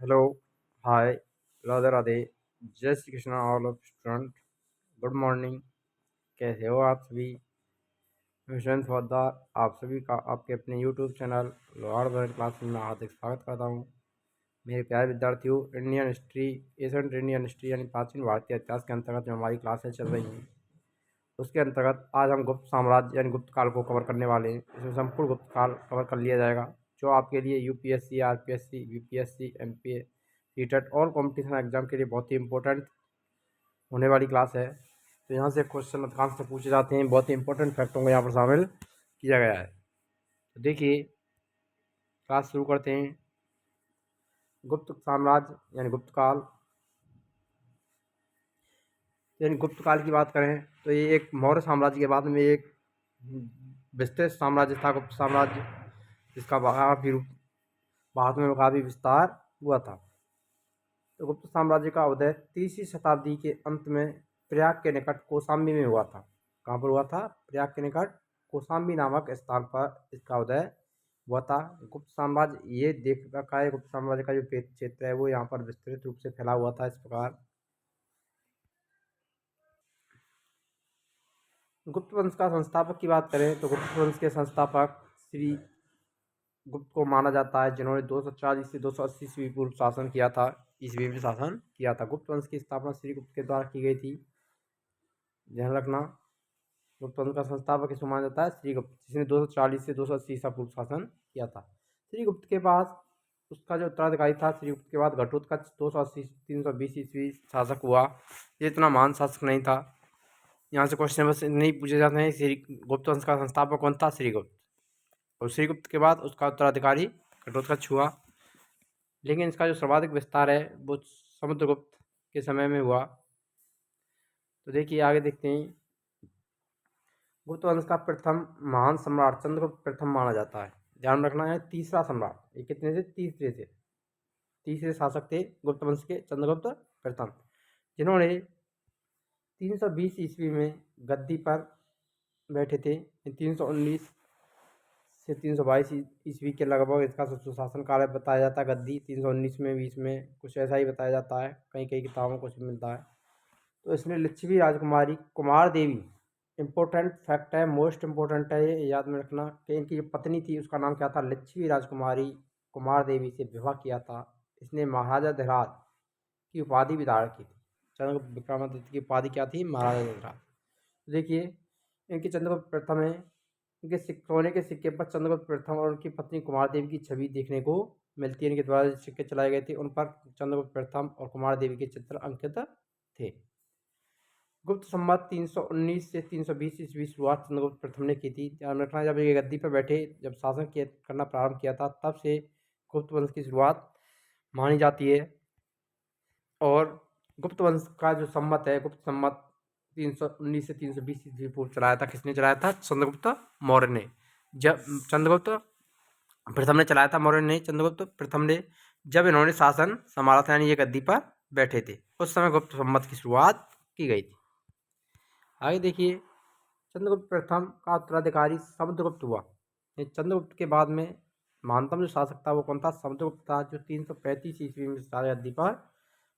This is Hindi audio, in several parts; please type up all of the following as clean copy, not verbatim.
हेलो, हाय, राधे राधे, जय Shri Krishna all of student. Good morning. कैसे हो आप सभी? मैं यशवंत पोद्दार आप सभी का आपके अपने YouTube channel Lord bird class में हार्दिक स्वागत करता हूँ। मेरे प्यारे विद्यार्थियों, Indian history, ancient Indian history यानी प्राचीन भारतीय इतिहास के अंतर्गत जो हमारी क्लासें चल रही हैं, उसके अंतर्गत आज हम गुप्त साम्राज्य यानी गुप्त काल को कवर करने वाले हैं। इसमें संपूर्ण गुप्त काल कवर कर लिया जाएगा, जो आपके लिए UPSC, RPSC, BPSC, MPa, CTET और कॉम्पिटिशन एग्जाम के लिए बहुत ही इंपॉर्टेंट होने वाली क्लास है। तो यहाँ से क्वेश्चन अधिकांश से पूछे जाते हैं, बहुत ही इंपॉर्टेंट फैक्टों को यहाँ पर शामिल किया गया है। तो देखिए, क्लास शुरू करते हैं। गुप्त साम्राज्य यानी गुप्त काल, यानी गुप्त काल की बात करें तो ये एक मौर्य साम्राज्य के बाद में एक विस्तृत साम्राज्य था, गुप्त साम्राज्य, जिसका काफी भारत में काफी विस्तार हुआ था। तो गुप्त साम्राज्य का उदय 30वीं शताब्दी के अंत में प्रयाग के निकट कौशाम्बी में हुआ था। कहाँ पर हुआ था? प्रयाग के निकट कौशाम्बी नामक स्थान पर इसका उदय हुआ था। गुप्त साम्राज्य ये देख रखा है, गुप्त साम्राज्य का जो क्षेत्र है वो यहाँ पर विस्तृत रूप से फैला हुआ था। इस प्रकार गुप्त वंश का संस्थापक की बात करें तो गुप्त वंश के संस्थापक श्री गुप्त को माना जाता है, जिन्होंने 240 से 280 ईस्वी पूर्व शासन किया था। ईस्वी में शासन किया था। गुप्त वंश की स्थापना श्री गुप्त के द्वारा की गई थी, ध्यान रखना। गुप्त वंश का संस्थापक इसको माना जाता है श्री गुप्त, जिसने 240 से 280 ईसा पूर्व शासन किया था। श्री गुप्त के पास उसका जो उत्तराधिकारी था, श्री गुप्त के बाद घटोत्कच 280 320 ईस्वी शासक हुआ। ये इतना महान शासक नहीं था। यहाँ से क्वेश्चन बस नहीं पूछे जाते हैं। श्री गुप्त वंश का संस्थापक कौन था? श्रीगुप्त। और श्रीगुप्त के बाद उसका उत्तराधिकारी घटोत्कच हुआ। लेकिन इसका जो सर्वाधिक विस्तार है वो समुद्रगुप्त के समय में हुआ। तो देखिए, आगे देखते हैं। गुप्त वंश का प्रथम महान सम्राट चंद्रगुप्त प्रथम माना जाता है। ध्यान रखना है, तीसरा सम्राट। ये कितने थे? तीसरे शासक थे गुप्त वंश के चंद्रगुप्त प्रथम, जिन्होंने 320 ईस्वी में गद्दी पर बैठे थे। 319 से 322 ईस्वी के लगभग इसका सुशासन काल बताया जाता है। गद्दी 319 में, 20 में, कुछ ऐसा ही बताया जाता है। कई कई किताबों को मिलता है। तो इसने लिच्छवी राजकुमारी कुमार देवी, इम्पोर्टेंट फैक्ट है, मोस्ट इम्पोर्टेंट है, ये याद में रखना कि इनकी जो पत्नी थी उसका नाम क्या था? लिच्छवी राजकुमारी कुमार देवी से विवाह किया था। इसने महाराजा धिराज की उपाधि भी धारण की थी। चंद्रगुप्त विक्रमादित्य की उपाधि क्या थी? महाराजा धिराज। देखिए, इनके चंद्रगुप्त प्रथम है। इनके सोने के सिक्के पर चंद्रगुप्त प्रथम और उनकी पत्नी कुमार देवी की छवि देखने को मिलती है। इनके द्वारा जो सिक्के चलाए गए थे उन पर चंद्रगुप्त प्रथम और कुमार देवी के चित्र अंकित थे। गुप्त संवत 319 से 320 ईस्वी शुरुआत चंद्रगुप्त प्रथम ने की थी। ध्यान रखना, जब ये गद्दी पर बैठे, जब शासन करना प्रारंभ किया था, तब से गुप्त वंश की शुरुआत मानी जाती है। और गुप्त वंश का जो संवत है, गुप्त संवत 319 से 320 ईस्वी पूर्व चलाया था। किसने चलाया था? चंद्रगुप्त मौर्य ने। जब चंद्रगुप्त प्रथम ने चलाया था, मौर्य ने, चंद्रगुप्त प्रथम ने, जब इन्होंने शासन संभाला था, यानी ये गद्दी पर बैठे थे, उस समय गुप्त संवत की शुरुआत की गई थी। आगे देखिए, चंद्रगुप्त प्रथम का उत्तराधिकारी समुद्रगुप्त हुआ। चंद्रगुप्त के बाद में महानतम जो शासक था वो कौन था? समुद्रगुप्त था, जो 335 ईस्वी में गद्दी पर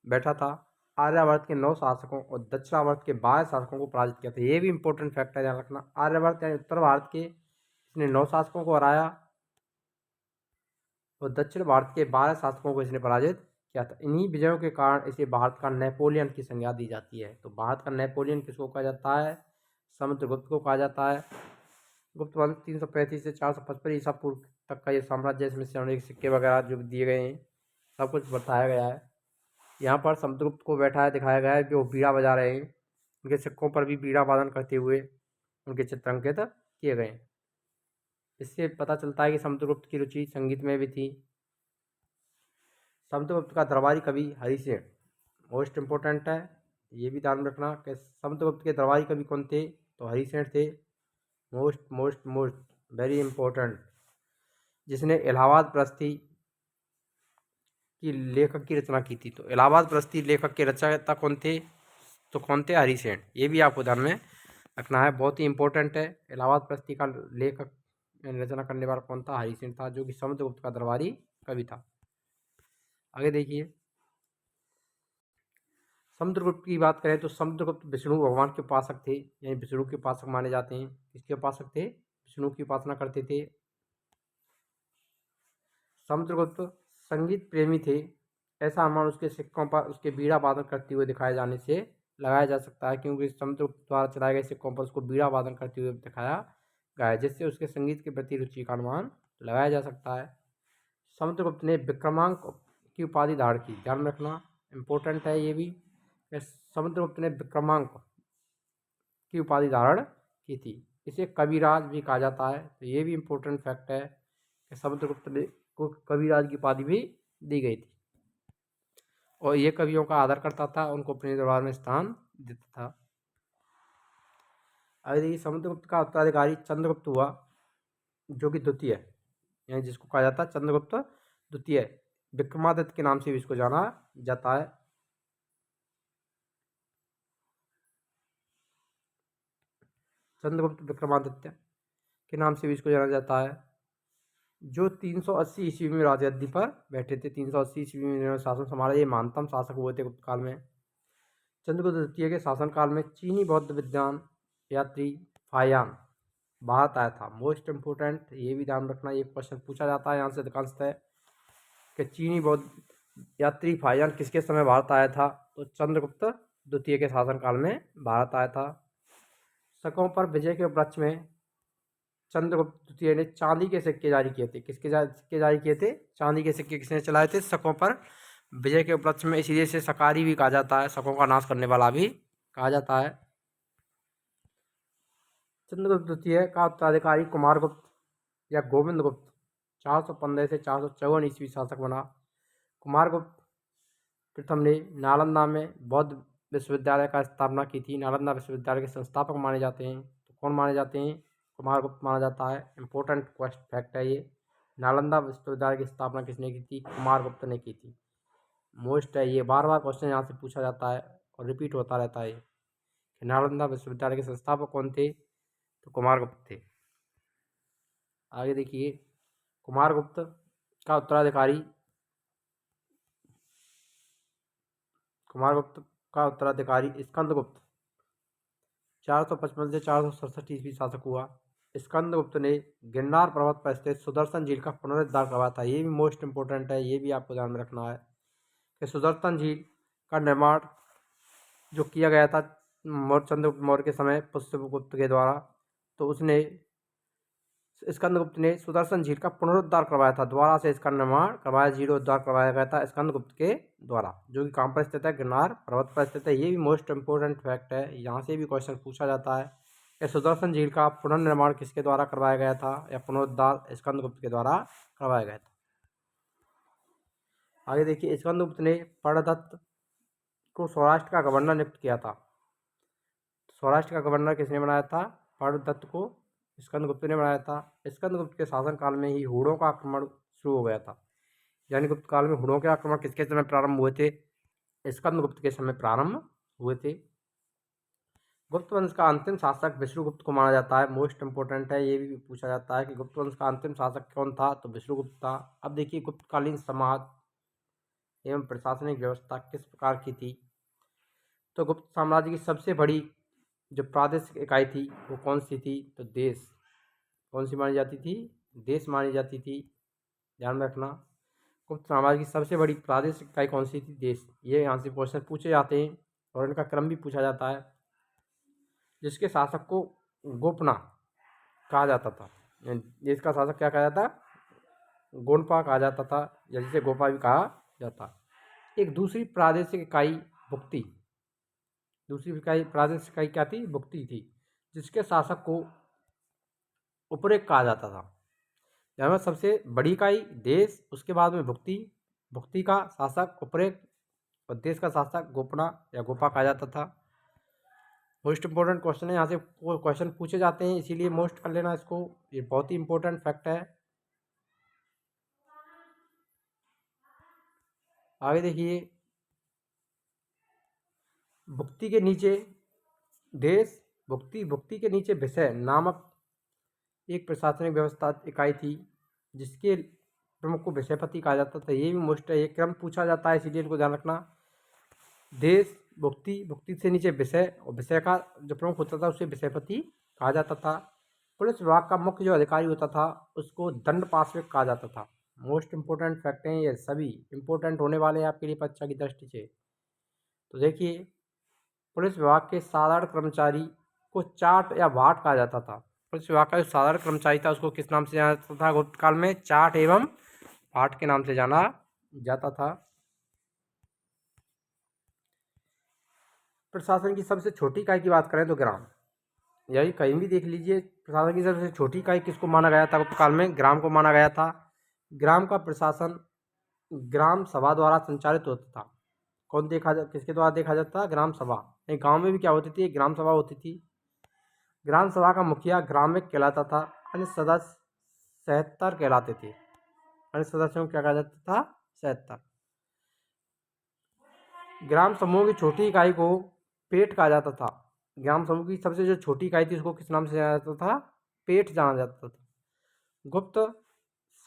बैठा था। आर्यावर्त के 9 शासकों और दक्षिणावर्त के 12 शासकों को पराजित किया था। ये भी इंपॉर्टेंट फैक्ट है, ध्यान रखना। आर्यावर्त यानी उत्तर भारत के इसने 9 शासकों को हराया और दक्षिण भारत के 12 शासकों को इसने पराजित किया था। इन्हीं विजयों के कारण इसे भारत का नेपोलियन की संज्ञा दी जाती है। तो भारत का नेपोलियन किसको कहा जाता है? समुद्रगुप्त को कहा जाता है। गुप्त वंश 335 से 455 ईसा पूर्व तक का ये साम्राज्य, इसमें सोने के सिक्के वगैरह जो दिए गए हैं, सब कुछ बताया गया है। यहाँ पर समुद्रगुप्त को बैठाया दिखाया गया है, जो बीड़ा बजा रहे हैं। उनके सिक्कों पर भी बीड़ा वादन करते हुए उनके चित्र अंकित किए गए हैं। इससे पता चलता है कि समुद्रगुप्त की रुचि संगीत में भी थी। समुद्रगुप्त का दरबारी कवि हरिसेन मोस्ट इम्पोर्टेंट है, ये भी ध्यान रखना कि समुद्रगुप्त के दरबारी कवि कौन थे? तो हरिसेन थे। Most most most very important, जिसने इलाहाबाद प्रस्थि की लेखक की रचना की थी। तो इलाहाबाद प्रस्थि लेखक के रचयिता कौन थे? तो कौन थे? हरिसेन। ये भी आपको ध्यान में रखना है, बहुत ही इंपॉर्टेंट है। इलाहाबाद प्रस्थि का लेखक रचना करने वाला कौन था? हरिसेन था, जो कि समुद्रगुप्त का दरबारी कवि था। आगे देखिए, समुद्रगुप्त की बात करें तो समुद्रगुप्त विष्णु भगवान के उपासक थे, यानी विष्णु के उपासक माने जाते हैं। किसके उपासक थे? विष्णु की उपासना करते थे। समुद्रगुप्त संगीत प्रेमी थे। ऐसा अनुमान उसके सिक्कों पर उसके बीड़ा वादन करते हुए दिखाए जाने से लगाया जा सकता है, क्योंकि समुद्रगुप्त द्वारा चलाए गए सिक्कों पर उसको बीड़ा वादन करते हुए दिखाया गया है, जिससे उसके संगीत के प्रति रुचि का अनुमान लगाया जा सकता है। समुद्रगुप्त ने विक्रमांक की उपाधि धारण की, ध्यान में रखना, इम्पोर्टेंट है ये भी। समुद्रगुप्त ने विक्रमांक की उपाधि धारण की थी। इसे कविराज भी कहा जाता है, तो ये भी इम्पोर्टेंट फैक्ट है कि समुद्रगुप्त को कविराज की उपाधि भी दी गई थी और ये कवियों का आदर करता था, उनको अपने दरबार में स्थान देता था। आगे देखिए, समुद्रगुप्त का उत्तराधिकारी चंद्रगुप्त हुआ, जो कि द्वितीय है, यानी जिसको कहा जाता है चंद्रगुप्त द्वितीय। विक्रमादित्य के नाम से भी इसको जाना जाता है। चंद्रगुप्त विक्रमादित्य के नाम से भी इसको जाना जाता है, जो 380 ईस्वी में राजगद्दी पर बैठे थे। 380 ईस्वी में इन्होंने शासन संभाला, ये महानतम शासक हुए थे गुप्त काल में। चंद्रगुप्त द्वितीय के शासनकाल में चीनी बौद्ध विद्वान यात्री फायान भारत आया था। मोस्ट इम्पोर्टेंट, ये भी ध्यान रखना, ये क्वेश्चन पूछा जाता है यहाँ से अधिकांशतः कि चीनी बौद्ध यात्री फायान किसके समय भारत आया था? तो चंद्रगुप्त द्वितीय के शासनकाल में भारत आया था। शकों पर विजय के उपलक्ष्य में चंद्रगुप्त द्वितीय ने चांदी के सिक्के जारी किए थे। किसके सिक्के जारी किए थे? चांदी के सिक्के किसने चलाए थे? शकों पर विजय के उपलक्ष्य में, इसीलिए इसे शकारी भी कहा जाता है, शकों का नाश करने वाला भी कहा जाता है। चंद्रगुप्त द्वितीय का उत्तराधिकारी कुमारगुप्त या गोविंद गुप्त 415 से 454 ईस्वी शासक बना। कुमारगुप्त प्रथम ने नालंदा में बौद्ध विश्वविद्यालय का स्थापना की थी। नालंदा विश्वविद्यालय के संस्थापक माने जाते हैं। तो कौन माने जाते हैं? कुमारगुप्त माना जाता है। इंपॉर्टेंट क्वेश्चन फैक्ट है ये। नालंदा विश्वविद्यालय की स्थापना किसने की थी? कुमारगुप्त ने की थी। मोस्ट है ये, बार बार क्वेश्चन यहाँ से पूछा जाता है और रिपीट होता रहता है। नालंदा विश्वविद्यालय के संस्थापक कौन थे? तो कुमारगुप्त थे। आगे देखिए, कुमारगुप्त का उत्तराधिकारी स्कंदगुप्त 455 से 467 ईस्वी शासक हुआ। स्कंदगुप्त ने गिरनार पर्वत पर स्थित सुदर्शन झील का पुनरुद्धार करवाया था। ये भी मोस्ट इंपोर्टेंट है, ये भी आपको ध्यान में रखना है कि सुदर्शन झील का निर्माण जो किया गया था चंद्रगुप्त मौर्य के समय पुष्यगुप्त के द्वारा, तो उसने स्कंदगुप्त ने सुदर्शन झील का पुनरुद्धार करवाया था। दोबारा से इसका निर्माण करवाया, जीर्णोद्धार करवाया गया था स्कंदगुप्त के द्वारा, जो कि कहाँ पर स्थित है? गिरनार पर्वत पर स्थित है। ये भी मोस्ट इंपोर्टेंट फैक्ट है, यहाँ से भी क्वेश्चन पूछा जाता है कि सुदर्शन झील का पुनर्निर्माण किसके द्वारा करवाया गया था या पुनरुद्धार स्कंदगुप्त के द्वारा करवाया गया था। आगे देखिए, स्कंदगुप्त ने पर्णदत्त को सौराष्ट्र का गवर्नर नियुक्त किया था। सौराष्ट्र का गवर्नर किसने बनाया था? पर्णदत्त को स्कंदगुप्त ने बनाया था। स्कंदगुप्त के शासनकाल में ही हुड़ों का आक्रमण शुरू हो गया था। यानी गुप्त काल में हुड़ों के आक्रमण किसके समय प्रारंभ हुए थे? स्कंदगुप्त के समय प्रारंभ हुए थे। गुप्त वंश का अंतिम शासक विष्णुगुप्त को माना जाता है। मोस्ट इंपोर्टेंट है, ये भी पूछा जाता है कि गुप्त वंश का अंतिम शासक कौन था? तो विष्णुगुप्त था। अब देखिए, गुप्तकालीन समाज एवं प्रशासनिक व्यवस्था किस प्रकार की थी? तो गुप्त साम्राज्य की सबसे बड़ी जो प्रादेशिक इकाई थी वो कौन सी थी? तो देश। कौन सी मानी जाती थी? देश मानी जाती थी। ध्यान में रखना, गुप्त साम्राज्य की सबसे बड़ी प्रादेशिक इकाई कौन सी थी? देश। ये यहाँ से क्वेश्चन पूछे जाते हैं और इनका क्रम भी पूछा जाता है। जिसके शासक को गोपना कहा जाता था, देश का शासक क्या कहा जाता? गोनपा कहा जाता था, या जिसे गोपा भी कहा जाता। एक दूसरी प्रादेशिक इकाई भुक्ति, दूसरी इकाई प्रादेशिक इकाई क्या थी? भुक्ति थी, जिसके शासक को उपरेक कहा जाता था। यहाँ सबसे बड़ी इकाई देश, उसके बाद में भुक्ति, भुक्ति का शासक उपरेक और देश का शासक गोपना या गोपा कहा जाता था। मोस्ट इंपोर्टेंट क्वेश्चन है, यहाँ से क्वेश्चन पूछे जाते हैं, इसीलिए मोस्ट कर लेना इसको, ये बहुत ही इंपॉर्टेंट फैक्ट है। आगे देखिए, भुक्ति के नीचे देश, भुक्ति के नीचे विषय नामक एक प्रशासनिक व्यवस्था इकाई थी, जिसके प्रमुख को विषयपति कहा जाता था। ये भी मोस्ट है, ये क्रम पूछा जाता है, इसीलिए इनको ध्यान रखना। देश, भुक्ति, भुक्ति से नीचे विषय, और विषय का जो प्रमुख होता था उसे विषयपति कहा जाता था। पुलिस विभाग का मुख्य जो अधिकारी होता था उसको दंड पार्षविक कहा जाता था। मोस्ट इंपोर्टेंट फैक्ट हैं ये, सभी इंपोर्टेंट होने वाले हैं आपके लिए परीक्षा की दृष्टि से। तो देखिए, पुलिस विभाग के साधारण कर्मचारी को चाट या भाट कहा जाता था। पुलिस विभाग का जो साधारण कर्मचारी था उसको किस नाम से जाना जाता था गुप्त काल में? चाट एवं भाट के नाम से जाना जाता था। प्रशासन की सबसे छोटी इकाई की बात करें तो ग्राम, यही कहीं भी देख लीजिए, प्रशासन की सबसे छोटी इकाई किसको माना गया था गुप्त काल में? ग्राम को माना गया था। ग्राम का प्रशासन ग्राम सभा द्वारा संचालित होता था। किसके द्वारा देखा जाता था? ग्राम सभा। नहीं, गांव में भी क्या होती थी? ग्राम सभा होती थी। ग्राम सभा का मुखिया ग्रामिक कहलाता था। अन्य सदस्य 77 कहलाते थे। अन्य सदस्यों को क्या कहा जाता था? 77। ग्राम समूह की छोटी इकाई को पेट कहा जाता था। ग्राम समूह की सबसे जो छोटी इकाई थी उसको किस नाम से जाना जाता था? पेट जाना जाता था। गुप्त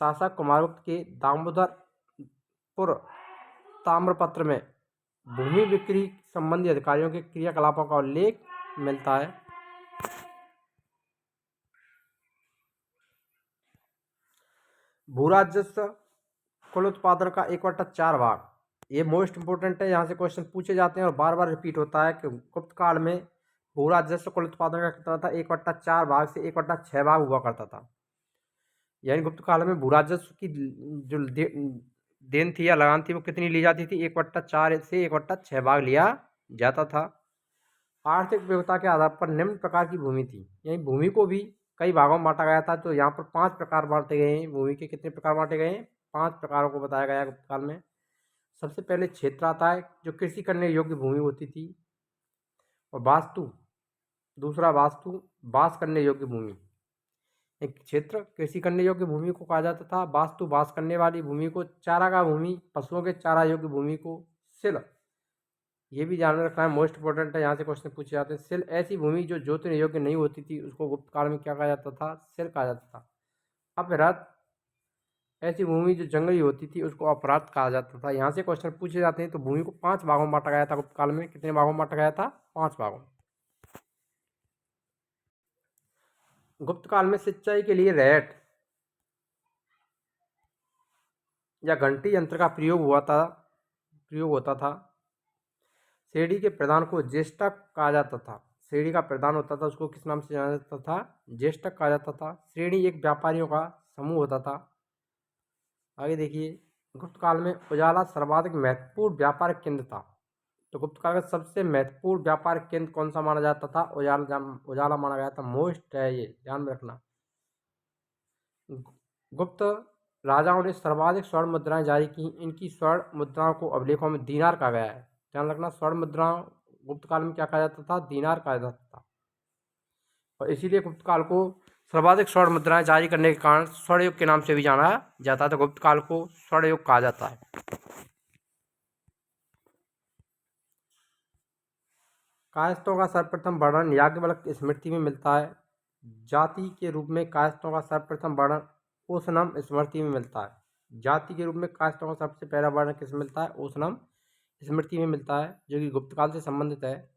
शासक कुमारगुप्त के दामोदरपुर ताम्रपत्र में भूमि बिक्री संबंधी अधिकारियों के क्रियाकलापों का उल्लेख मिलता है। भू राजस्व कुल उत्पादन का 1/4 भाग, ये मोस्ट इंपोर्टेंट है, यहाँ से क्वेश्चन पूछे जाते हैं और बार बार रिपीट होता है कि गुप्त काल में भू राजस्व कुल उत्पादन का कितना था? 1/4 भाग से 1/6 भाग हुआ करता था। यानी गुप्त काल में भू राजस्व की जो देन थी या लगान थी वो कितनी ली जाती थी? 1/4 से 1/6 भाग लिया जाता था। आर्थिक विविधता के आधार पर निम्न प्रकार की भूमि थी, यानी भूमि को भी कई भागों में बांटा गया था। तो यहाँ पर 5 प्रकार बांटे गए हैं। भूमि के कितने प्रकार बांटे गए हैं? 5 प्रकारों को बताया गया है गुप्त काल में। सबसे पहले क्षेत्र आता है, जो कृषि करने योग्य भूमि होती थी। और वास्तु, दूसरा वास्तु, बास करने योग्य भूमि। एक क्षेत्र कृषि करने योग्य भूमि को कहा जाता था। वास्तु, बास करने वाली भूमि को। चारागाह भूमि, पशुओं के चारा योग्य भूमि को। सिल, ये भी ध्यान में रखना है, मोस्ट इंपोर्टेंट है, यहाँ से क्वेश्चन पूछे जाते हैं। सिल, ऐसी भूमि जो जोतने योग्य नहीं होती थी उसको गुप्त काल में क्या कहा जाता था? सिल कहा जाता था। अपहृत, ऐसी भूमि जो जंगली होती थी उसको अपराध कहा जाता था। यहाँ से क्वेश्चन पूछे जाते हैं। तो भूमि को 5 भागों में बांटा गया था गुप्त काल में। कितने भागों में बांटा गया था? 5 भागों में। गुप्त काल में सिंचाई के लिए रैट या घंटी यंत्र का प्रयोग होता था। श्रेणी के प्रधान को ज्येष्ठक कहा जाता था। श्रेणी का प्रधान होता था उसको किस नाम से जाना जाता था? ज्येष्ठक कहा जाता था। श्रेणी एक व्यापारियों का समूह होता था। आगे देखिए, गुप्त काल में उजाला सर्वाधिक महत्वपूर्ण व्यापारिक केंद्र था। तो गुप्त काल का सबसे महत्वपूर्ण व्यापारिक केंद्र कौन सा माना जाता था? उजाला माना गया था। मोस्ट है ये, ध्यान में रखना। गुप्त राजाओं ने सर्वाधिक स्वर्ण मुद्राएं जारी की। इनकी स्वर्ण मुद्राओं को अभिलेखों में दीनार कहा गया है। ध्यान रखना, स्वर्ण मुद्राओं गुप्त काल में क्या कहा जाता था? दीनार कहा जाता था। और इसीलिए गुप्त काल को सर्वाधिक स्वर्ण मुद्राएं जारी करने के कारण स्वर्ण युग के नाम से भी जाना जाता था। गुप्त काल को स्वर्ण युग कहा जाता है। कायस्थों का सर्वप्रथम वर्णन याज्ञवल्क्य की स्मृति में मिलता है। जाति के रूप में कायस्थों का सर्वप्रथम वर्णन ओशनम स्मृति में मिलता है। जाति के रूप में कायस्थों का सबसे पहला वर्णन किस मिलता है? ओशनम स्मृति में मिलता है, जो कि गुप्त काल से संबंधित है।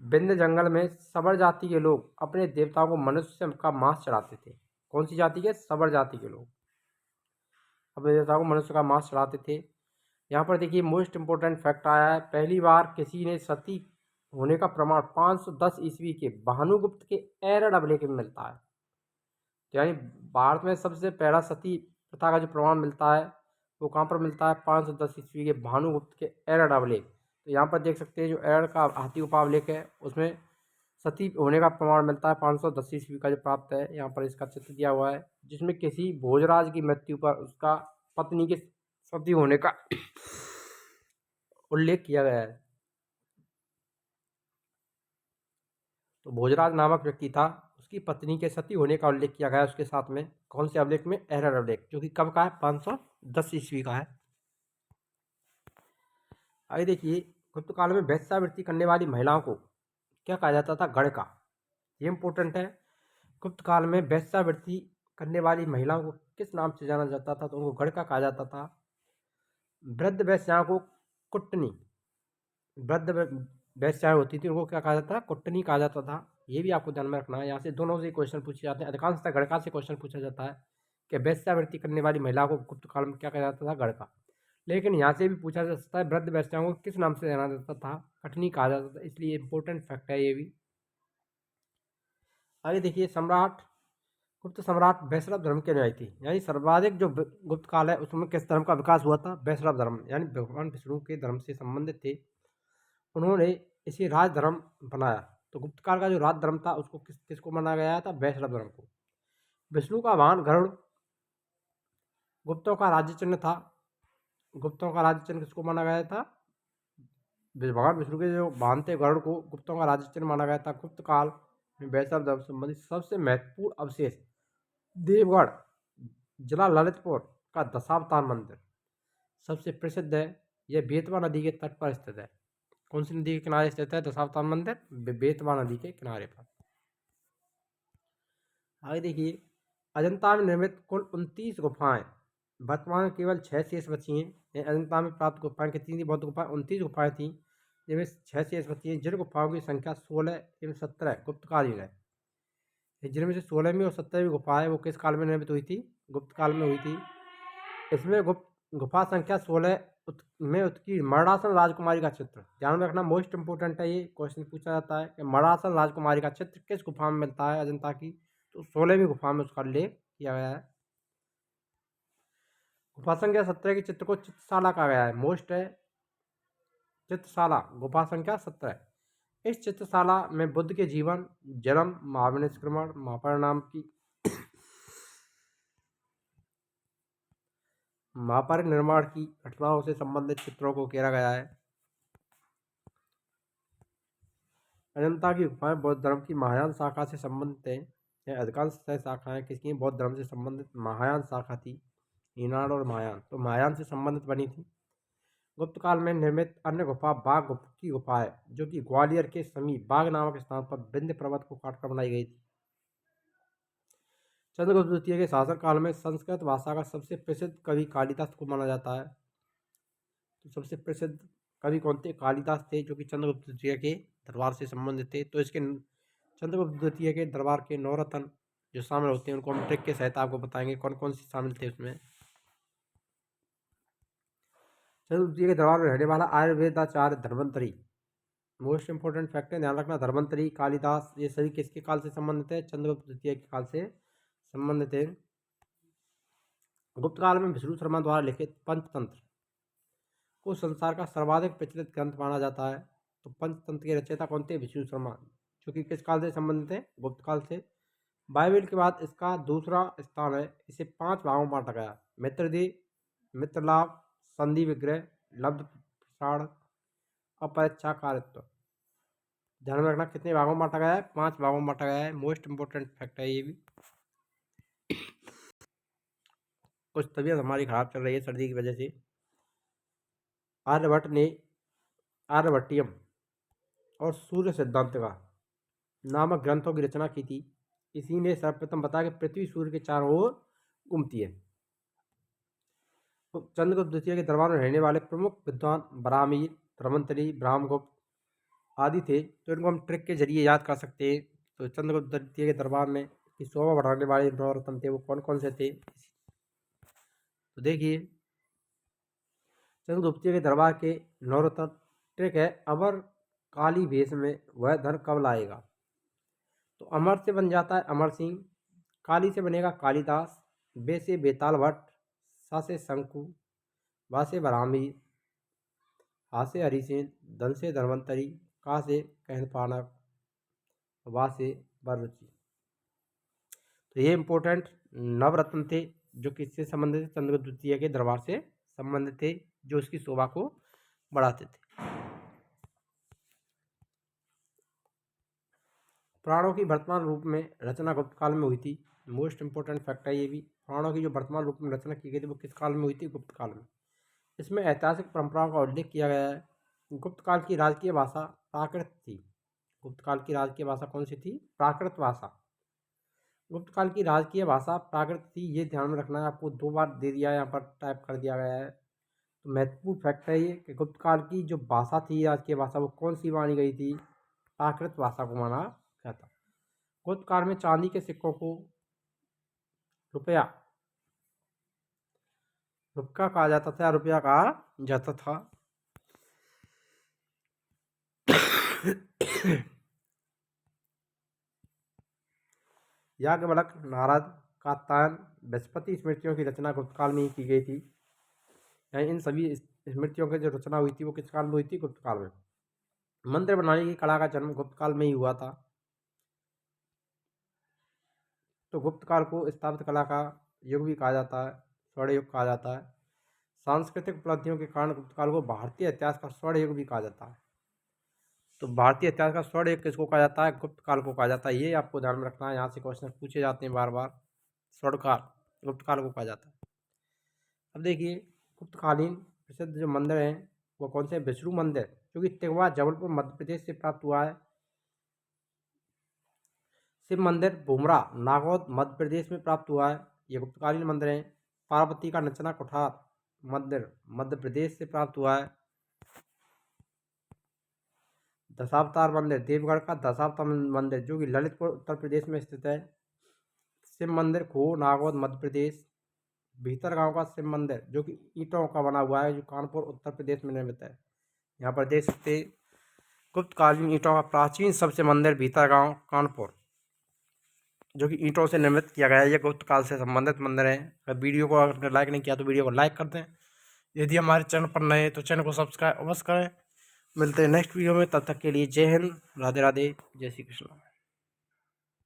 विंध्य जंगल में सबर जाति के लोग अपने देवताओं को मनुष्य का मांस चढ़ाते थे। कौन सी जाति के? सबर जाति के लोग अपने देवताओं को मनुष्य का मांस चढ़ाते थे। यहाँ पर देखिए, मोस्ट इंपोर्टेंट फैक्ट आया है। पहली बार किसी ने सती होने का प्रमाण 510 ईस्वी के भानुगुप्त के एरड़ अभिलेख में मिलता है। यानी भारत में सबसे पहला सती प्रथा का जो प्रमाण मिलता है वो कहाँ पर मिलता है? 510 ईस्वी के भानुगुप्त के एरड़ अभिलेख। तो यहाँ पर देख सकते हैं, जो एरड़ का हाथी उपाभिलेख है उसमें सती होने का प्रमाण मिलता है 510 ईस्वी का जो प्राप्त है। यहाँ पर इसका चित्र दिया हुआ है, जिसमें किसी भोजराज की मृत्यु पर उसका पत्नी के सती होने का उल्लेख किया गया है। तो भोजराज नामक व्यक्ति था, उसकी पत्नी के सती होने का उल्लेख किया गया है उसके साथ में। कौन से अभिलेख में? एरर अभिलेख, जो कि कब का है? 510 ईस्वी का है। आगे देखिए, गुप्त काल में वेश्यावृत्ति करने वाली महिलाओं को क्या कहा जाता था? गणका। ये इंपॉर्टेंट है। गुप्त काल में वेश्यावृत्ति करने वाली महिलाओं को किस नाम से जाना जाता था? तो उनको गढ़का कहा जाता था। वृद्ध वेश्याओं को कुट्टनी, वृद्ध वेश्याएँ होती थी उनको क्या कहा जाता था? कुट्टनी कहा जाता था। ये भी आपको ध्यान में रखना है। यहाँ से दोनों से क्वेश्चन पूछे जाते हैं। अधिकांशतः गढ़का से क्वेश्चन पूछा जाता है कि वेश्यावृत्ति करने वाली महिला को गुप्त काल में क्या कहा जाता था? गढ़का। लेकिन यहाँ से भी पूछा जा सकता है वृद्ध वेश्याओं को किस नाम से जाना जाता था? कटनी कहा जाता था। इसलिए इंपॉर्टेंट फैक्ट है ये भी। आगे देखिए, गुप्त सम्राट वैष्णव धर्म के अनुयायी थी। यानी सर्वाधिक जो गुप्त काल है उसमें किस धर्म का विकास हुआ था? वैष्णव धर्म, यानी भगवान विष्णु के धर्म से संबंधित थे। उन्होंने इसे राज धर्म बनाया। तो गुप्त काल का जो राज धर्म था उसको किसको माना गया था? वैष्णव धर्म को। विष्णु का वाहन गरुड़ गुप्तों का राज्य चिन्ह था। गुप्तों का राज्य चिन्ह किसको माना गया था? भगवान विष्णु के जो वाहन थे गरुड़ को गुप्तों का राज्य चिन्ह माना गया था। गुप्त काल में वैष्णव धर्म से संबंधित सबसे महत्वपूर्ण अवशेष देवगढ़ जिला ललितपुर का दशावतार मंदिर सबसे प्रसिद्ध है। यह बेतवा नदी के तट पर स्थित है। कौन सी नदी के किनारे स्थित है दशावतार मंदिर? बेतवा नदी के किनारे पर। आगे देखिए, अजंता में निर्मित कुल 29 गुफाएं वर्तमान में केवल 6 शेष बची हैं। अजंता में प्राप्त गुफाएं कितनी थी? बौद्ध गुफाएं 29 गुफाएं थी, जिनमें 6 शेष बची हैं। जिन गुफाओं की संख्या 16 एवं 17 गुप्तकालीन है। जिनमें से 16वीं और 17वीं गुफा है वो किस काल में निर्मित हुई थी? गुप्त काल में हुई थी। इसमें गुफा संख्या 16 में उत्कीर्ण मरणासन राजकुमारी का चित्र ध्यान में रखना, मोस्ट इंपोर्टेंट है। ये क्वेश्चन पूछा जाता है कि मरणासन राजकुमारी का चित्र किस गुफा में मिलता है अजंता की? तो 16वीं गुफा में उसका उल्लेख किया गया है। गुफा संख्या 17 के चित्र को चित्रशाला कहा गया है। मोस्ट है चित्रशाला, गुफा संख्या 17। इस चित्रशाला में बुद्ध के जीवन, जन्म, महाविनिष्क्रमण, महापरिनिर्वाण की महापरिनिर्वाण की घटनाओं से संबंधित चित्रों को उकेरा गया है। अजंता की गुफाएं बौद्ध धर्म की महायान शाखा से संबंधित हैं। यह अधिकांश शाखाएं किसकी? बौद्ध धर्म से संबंधित महायान शाखा थी। हीनान और महायान तो महायान से संबंधित बनी थी। गुप्त काल में निर्मित अन्य गुफा बाघ की गुफा है, जो कि ग्वालियर के समीप बाघ नामक स्थान पर विंध्य पर्वत को काटकर बनाई गई थी। चंद्रगुप्त द्वितीय के शासनकाल में संस्कृत भाषा का सबसे प्रसिद्ध कवि कालिदास को माना जाता है। तो सबसे प्रसिद्ध कवि कौन थे? कालिदास थे, जो कि चंद्रगुप्त द्वितीय के दरबार से संबंधित थे। तो इसके चंद्रगुप्त द्वितीय के दरबार के नवरत्न जो शामिल होते हैं उनको हम ट्रिक के सहित आपको बताएंगे कौन कौन से शामिल थे उसमें। चंद्रगुप्त के दरबार में रहने वाला आयुर्वेदाचार्य धर्मंतरी, मोस्ट इंपोर्टेंट फैक्ट है, ध्यान रखना। धर्मंतरी, कालिदास, ये सभी किसके काल से संबंधित है? चंद्रगुप्त द्वितीय के काल से संबंधित है। गुप्त काल में विष्णु शर्मा द्वारा लिखित पंचतंत्र को संसार का सर्वाधिक प्रचलित ग्रंथ माना जाता है। तो पंचतंत्र के रचयिता कौन थे? विष्णु शर्मा, जो कि किस काल से संबंधित है? गुप्त काल से। बाइबल के बाद इसका दूसरा स्थान है। इसे 5 भागों में बांटा गया: मित्रदेह, मित्रलाभ, संधि विग्रह, लब्ध प्रसारण, अपरिच्छा कारित्व। ध्यान में रखना कितने भागों में बांटा गया है? 5 भागों में बांटा गया है। मोस्ट इंपोर्टेंट फैक्ट है ये भी। कुछ तबीयत हमारी खराब चल रही है सर्दी की वजह से। आर्यभट्ट ने आर्यभट्टियम और सूर्य सिद्धांत का नामक ग्रंथों की रचना की थी। इसी ने सर्वप्रथम बताया कि पृथ्वी सूर्य के चारों ओर घूमती है। तो चंद्रगुप्त द्वितीय के दरबार में रहने वाले प्रमुख विद्वान बरामीर, धर्मंतरी, ब्रह्मगुप्त आदि थे। तो इनको हम ट्रिक के जरिए याद कर सकते हैं। तो चंद्रगुप्त द्वितीय के दरबार में की शोभा बढ़ाने वाले नवरत्न थे वो कौन कौन से थे? तो देखिए, चंद्रगुप्त के दरबार के नवरत्न ट्रिक है, अमर काली भेष में वह धन कब लाएगा? तो अमर से बन जाता है अमर सिंह, काली से बनेगा कालिदास, बे से बेताल भट्ट, सा से शंकु, वा से बरामीर, हा से हरिसेन, धन से धन्वंतरी, का से कहनपानक, वा से बररुचि। तो ये इंपॉर्टेंट नवरत्न थे जो किससे संबंधित थे? चंद्रगुप्त द्वितीय के दरबार से संबंधित थे, जो उसकी शोभा को बढ़ाते थे। पुराणों की वर्तमान रूप में रचना गुप्त काल में हुई थी। मोस्ट इंपोर्टेंट फैक्ट है ये भी। पुराणों की जो वर्तमान रूप में रचना की गई थी वो किस काल में हुई थी? गुप्त काल में। इसमें ऐतिहासिक परंपराओं का उल्लेख किया गया है। गुप्त काल की राजकीय भाषा प्राकृत थी। गुप्त काल की राजकीय भाषा कौन सी थी? प्राकृत भाषा। गुप्त काल की राजकीय भाषा प्राकृत थी, ये ध्यान में रखना है आपको। 2 बार दे दिया है, यहाँ पर टाइप कर दिया गया है। तो महत्वपूर्ण फैक्ट है ये कि गुप्त काल की जो भाषा थी राजकीय भाषा, वो कौन सी मानी गई थी? प्राकृत भाषा को माना गया था। गुप्त काल में चांदी के सिक्कों को रुपया कहा जाता था या रुपया कहा जाता था। याज्ञवल्क्य, नारद, कात्यायन, बृहस्पति स्मृतियों की रचना गुप्त काल में ही की गई थी। यानी इन सभी स्मृतियों की जो रचना हुई थी वो किस काल में हुई थी? गुप्त काल में। मंदिर बनाने की कला का जन्म गुप्त काल में ही हुआ था। तो गुप्त काल को स्थापित कला का युग भी कहा जाता है, स्वर्ण युग कहा जाता है। सांस्कृतिक उपलब्धियों के कारण गुप्त काल को भारतीय इतिहास का स्वर्ण युग भी कहा जाता है। तो भारतीय इतिहास का स्वर्ण युग किसको कहा जाता है? गुप्त काल को कहा जाता है। ये आपको ध्यान में रखना है, यहाँ से क्वेश्चन पूछे जाते हैं बार बार। स्वर्ण काल गुप्त काल को कहा जाता है। अब देखिए गुप्तकालीन प्रसिद्ध जो मंदिर हैं वो कौन से? विष्णु मंदिर, जो कि तिगवा जबलपुर मध्य प्रदेश से प्राप्त हुआ है। शिव मंदिर बुमरा नागौद मध्य प्रदेश में प्राप्त हुआ है। ये गुप्तकालीन मंदिर हैं। पार्वती का नचना कुठार मंदिर मध्य प्रदेश से प्राप्त हुआ है। दशावतार मंदिर देवगढ़ का दशावतार मंदिर, जो कि ललितपुर उत्तर प्रदेश में स्थित है। शिव मंदिर खो नागौद मध्य प्रदेश। भीतर गांव का शिव मंदिर, जो कि ईंटों का बना हुआ है, जो कानपुर उत्तर प्रदेश में निर्मित है। यहाँ पर देख सकते गुप्तकालीन ईंटों का प्राचीन सबसे मंदिर भीतर गांव कानपुर, जो कि ईंटों से निर्मित किया गया है। ये गुप्त काल से संबंधित मंदिर है। अगर वीडियो को अगर लाइक नहीं किया तो वीडियो को लाइक कर दें। यदि हमारे चैनल पर नए हैं तो चैनल को सब्सक्राइब अवश्य करें। मिलते हैं नेक्स्ट वीडियो में, तब तक के लिए जय हिंद, राधे राधे, जय श्री कृष्ण।